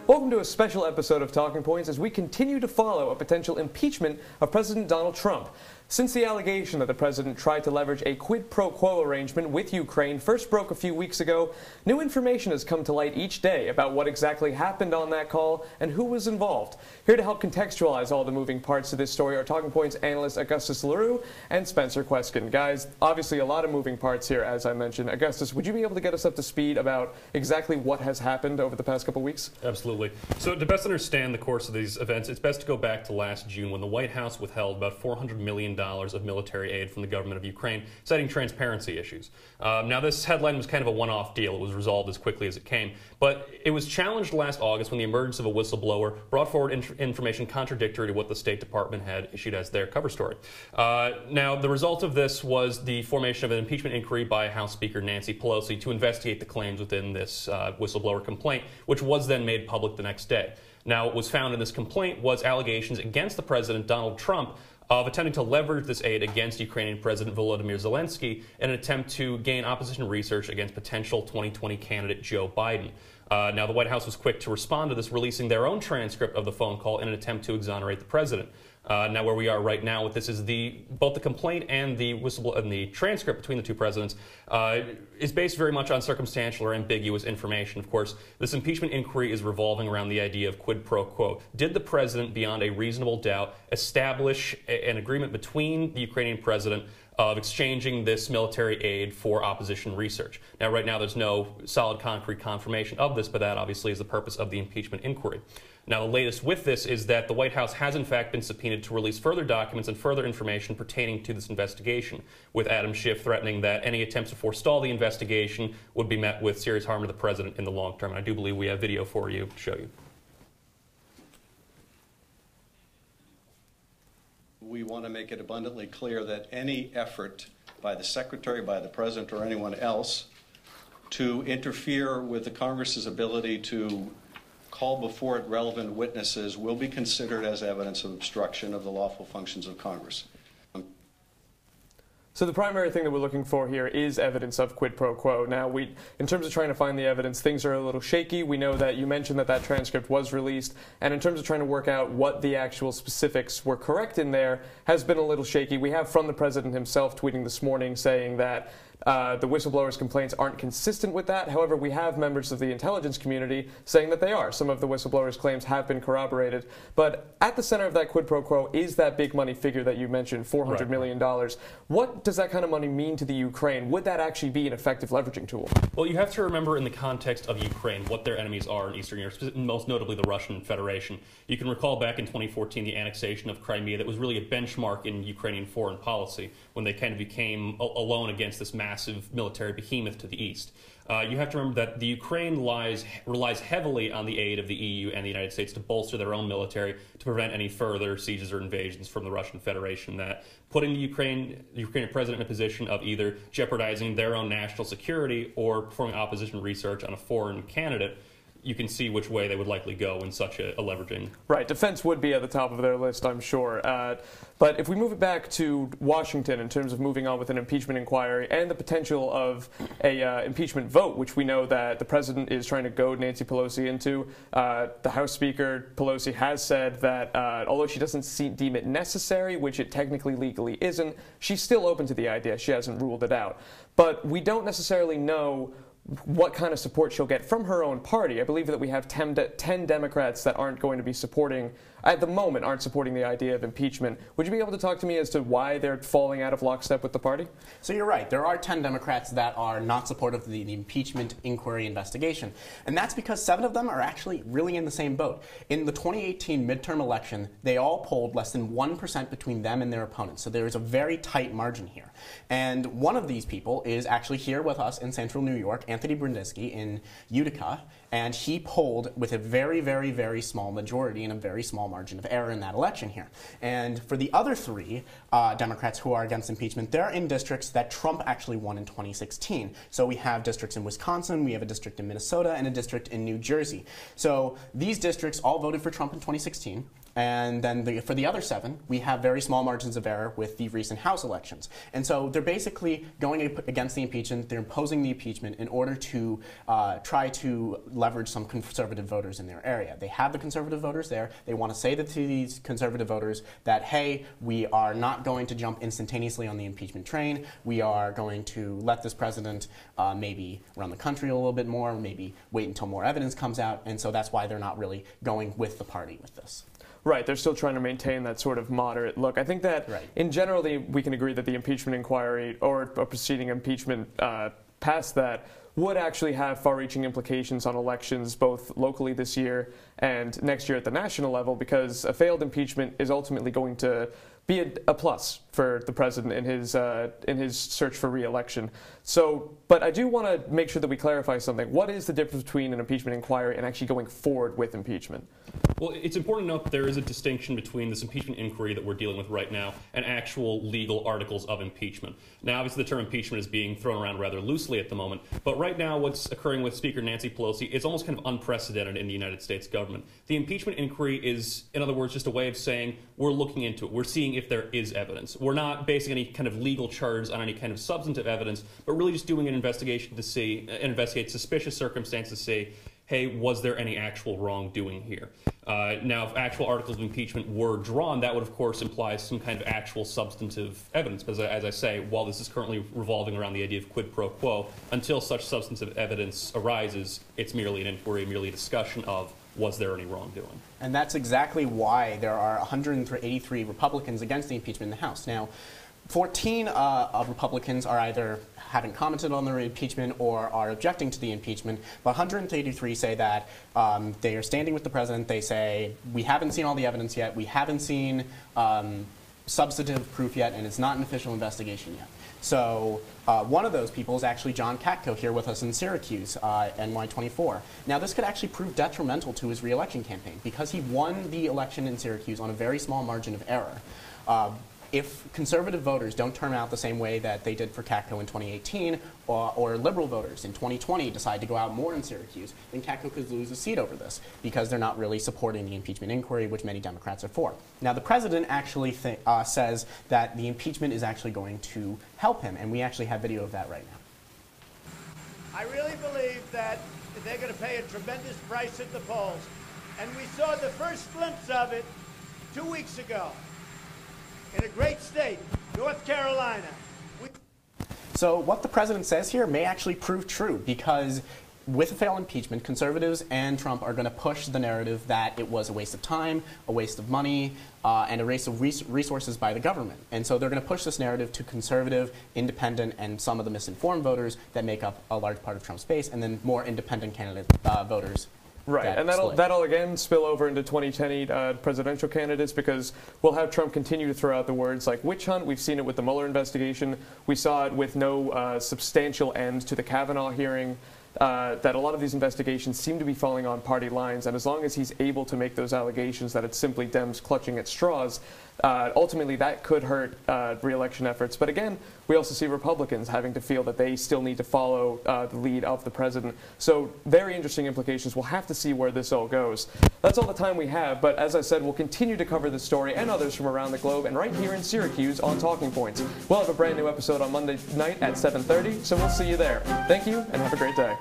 Welcome to a special episode of Talking Points as we continue to follow a potential impeachment of President Donald Trump. Since the allegation that the president tried to leverage a quid pro quo arrangement with Ukraine first broke a few weeks ago, new information has come to light each day about what exactly happened on that call and who was involved. Here to help contextualize all the moving parts of this story are Talking Points analysts Augustus, LeRoux, and Spencer Kweskin. Guys, obviously a lot of moving parts here, as I mentioned. Augustus, would you be able to get us up to speed about exactly what has happened over the past couple weeks? Absolutely. So to best understand the course of these events, it's best to go back to last June when the White House withheld about $400 million of military aid from the government of Ukraine, citing transparency issues. Now, this headline was kind of a one-off deal. It was resolved as quickly as it came. But it was challenged last August when the emergence of a whistleblower brought forward information contradictory to what the State Department had issued as their cover story. Now, the result of this was the formation of an impeachment inquiry by House Speaker Nancy Pelosi to investigate the claims within this whistleblower complaint, which was then made public the next day. Now, what was found in this complaint was allegations against the president, Donald Trump, of attempting to leverage this aid against Ukrainian President Volodymyr Zelensky in an attempt to gain opposition research against potential 2020 candidate Joe Biden. Now, the White House was quick to respond to this, releasing their own transcript of the phone call in an attempt to exonerate the president. Now, where we are right now with this is both the complaint and the transcript between the two presidents is based very much on circumstantial or ambiguous information. Of course, this impeachment inquiry is revolving around the idea of quid pro quo. Did the president, beyond a reasonable doubt, establish an agreement between the Ukrainian president of exchanging this military aid for opposition research? Now, right now, there's no solid concrete confirmation of this, but that obviously is the purpose of the impeachment inquiry. Now, the latest with this is that the White House has, in fact, been subpoenaed to release further documents and further information pertaining to this investigation, with Adam Schiff threatening that any attempts to forestall the investigation would be met with serious harm to the president in the long term. And I do believe we have video for you to show you. We want to make it abundantly clear that any effort by the Secretary, by the President, or anyone else to interfere with the Congress's ability to call before it relevant witnesses will be considered as evidence of obstruction of the lawful functions of Congress. So the primary thing that we're looking for here is evidence of quid pro quo. Now, in terms of trying to find the evidence, things are a little shaky. We know that you mentioned that transcript was released, and in terms of trying to work out what the actual specifics were correct in there has been a little shaky. We have from the president himself tweeting this morning saying that the whistleblower's complaints aren't consistent with that. However, we have members of the intelligence community saying that they are. Some of the whistleblower's claims have been corroborated. But at the center of that quid pro quo is that big money figure that you mentioned, $400 million. What does that kind of money mean to the Ukraine? Would that actually be an effective leveraging tool? Well, you have to remember in the context of Ukraine what their enemies are in Eastern Europe, most notably the Russian Federation. You can recall back in 2014 the annexation of Crimea that was really a benchmark in Ukrainian foreign policy when they kind of became alone against this massive military behemoth to the east. You have to remember that the Ukraine relies heavily on the aid of the EU and the United States to bolster their own military to prevent any further sieges or invasions from the Russian Federation, that putting the Ukrainian president in a position of either jeopardizing their own national security or performing opposition research on a foreign candidate. You can see which way they would likely go in such a leveraging. Right, defense would be at the top of their list, I'm sure. But if we move it back to Washington in terms of moving on with an impeachment inquiry and the potential of a impeachment vote, which we know that the president is trying to goad Nancy Pelosi into, the House Speaker Pelosi has said that although she doesn't deem it necessary, which it technically legally isn't, she's still open to the idea. She hasn't ruled it out. But we don't necessarily know what kind of support she'll get from her own party. I believe that we have 10 Democrats that aren't going to be supporting, at the moment, aren't supporting the idea of impeachment. Would you be able to talk to me as to why they're falling out of lockstep with the party? So you're right. There are 10 Democrats that are not supportive of the impeachment inquiry investigation. And that's because 7 of them are actually really in the same boat. In the 2018 midterm election, they all polled less than 1% between them and their opponents. So there is a very tight margin here. And one of these people is actually here with us in central New York, Anthony Brindisky in Utica, and he polled with a very, very, very small majority in a very small margin of error in that election here. And for the other three Democrats who are against impeachment, they're in districts that Trump actually won in 2016. So we have districts in Wisconsin, we have a district in Minnesota, and a district in New Jersey. So these districts all voted for Trump in 2016. And then for the other 7, we have very small margins of error with the recent House elections. And so they're basically going against the impeachment. They're imposing the impeachment in order to try to leverage some conservative voters in their area. They have the conservative voters there. They want to say that to these conservative voters that, hey, we are not going to jump instantaneously on the impeachment train. We are going to let this president maybe run the country a little bit more, maybe wait until more evidence comes out. And so that's why they're not really going with the party with this. Right, they're still trying to maintain that sort of moderate look. I think that, in general, we can agree that the impeachment inquiry or a preceding impeachment past that would actually have far-reaching implications on elections both locally this year and next year at the national level, because a failed impeachment is ultimately going to be a plus for the president in his search for re-election. So, but I do want to make sure that we clarify something. What is the difference between an impeachment inquiry and actually going forward with impeachment? Well, it's important to note that there is a distinction between this impeachment inquiry that we're dealing with right now and actual legal articles of impeachment. Now, obviously, the term impeachment is being thrown around rather loosely at the moment, but right now what's occurring with Speaker Nancy Pelosi is almost kind of unprecedented in the United States government. The impeachment inquiry is, in other words, just a way of saying we're looking into it. We're seeing if there is evidence. We're not basing any kind of legal charges on any kind of substantive evidence, but really just doing an investigation to see, investigate suspicious circumstances to see, hey, was there any actual wrongdoing here? Now, if actual articles of impeachment were drawn, that would, of course, imply some kind of actual substantive evidence. Because, as I say, while this is currently revolving around the idea of quid pro quo, until such substantive evidence arises, it's merely an inquiry, merely a discussion of was there any wrongdoing. And that's exactly why there are 183 Republicans against the impeachment in the House. Now, 14 of Republicans are either haven't commented on the impeachment or are objecting to the impeachment, but 183 say that they are standing with the president. They say, we haven't seen all the evidence yet, we haven't seen substantive proof yet, and it's not an official investigation yet. So one of those people is actually John Katko here with us in Syracuse, NY24. Now, this could actually prove detrimental to his re-election campaign because he won the election in Syracuse on a very small margin of error. If conservative voters don't turn out the same way that they did for Katko in 2018, or liberal voters in 2020 decide to go out more in Syracuse, then Katko could lose a seat over this because they're not really supporting the impeachment inquiry, which many Democrats are for. Now, the president actually says that the impeachment is actually going to help him, and we actually have video of that right now. I really believe that they're going to pay a tremendous price at the polls, and we saw the first glimpse of it 2 weeks ago. In a great state, North Carolina. So what the president says here may actually prove true because with a failed impeachment, conservatives and Trump are going to push the narrative that it was a waste of time, a waste of money, and a waste of resources by the government. And so they're going to push this narrative to conservative, independent, and some of the misinformed voters that make up a large part of Trump's base, and then more independent candidate voters. Right, and that'll again spill over into 2010 presidential candidates because we'll have Trump continue to throw out the words like witch hunt. We've seen it with the Mueller investigation. We saw it with no substantial end to the Kavanaugh hearing. That a lot of these investigations seem to be falling on party lines, and as long as he's able to make those allegations that it's simply Dems clutching at straws, ultimately that could hurt re-election efforts. But again, we also see Republicans having to feel that they still need to follow the lead of the president. So very interesting implications. We'll have to see where this all goes. That's all the time we have, but as I said, we'll continue to cover this story and others from around the globe and right here in Syracuse on Talking Points. We'll have a brand new episode on Monday night at 7:30, so we'll see you there. Thank you, and have a great day.